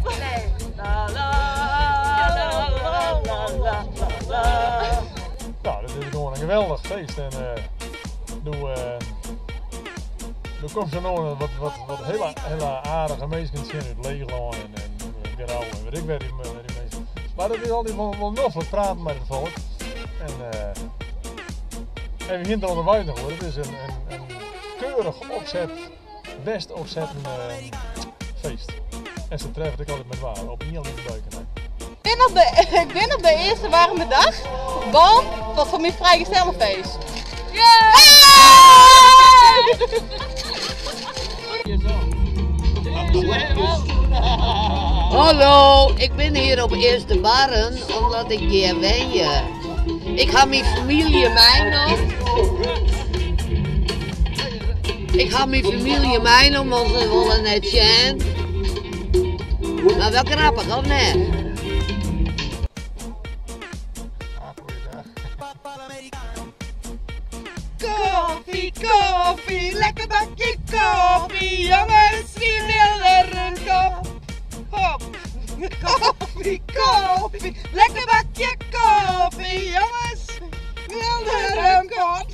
Nee. La la la la la la la. Nou, dat is gewoon een geweldig feest. En er komt zo nog wat hele aardige mensen zien uit Leegland en Gerauw en weet ik waar die mensen. Maar dat is altijd wel nog wat praten met het volk. En we beginnen er onderwijs nog hoor. Het is een keurig opzet, best opzetten feest. En ze treffen ik altijd met waar, op niet alleen de buiken. Ik ben op de eerste warme dag, bam, tot voor mijn vrijgezellenfeest. Hallo, ik ben hier op Eerste Barren omdat ik hier ben je. Ik ga mijn familie meenemen. Ik ga mijn familie meenemen, want ze willen net zien. Maar wel grappig, of niet? Koffie, koffie, lekker bakje koffie, jongens, wie wil er een kop? Hop. Koffie, koffie, lekker bakje koffie, jongens, wie wil er een kop?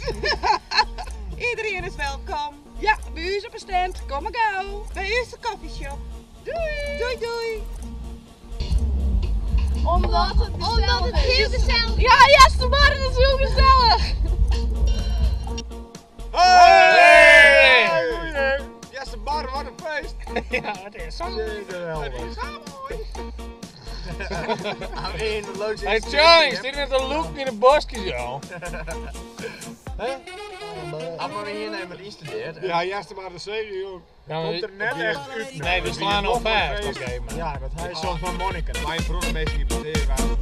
Iedereen is welkom. Ja, bij u is op een stand, kom maar gauw. Bij u is de koffieshop. Doei. Doei, doei. Omdat het heel gezellig is. Ja, Eerste Barren is heel gezellig. Hey! Eerste Barren, wat een feest! Ja, het is zo geweldig. Hey Charlie, zit met een loop in de bosjes joh. Allemaal hier nemen instudeert. Ja, Eerste Barren zeker joh. Komt er net echt uit. Nee, we slaan al vast op een gegeven moment. Ja, dat hij is soms maar monniken. Mijn broer meestal niet passeren waren.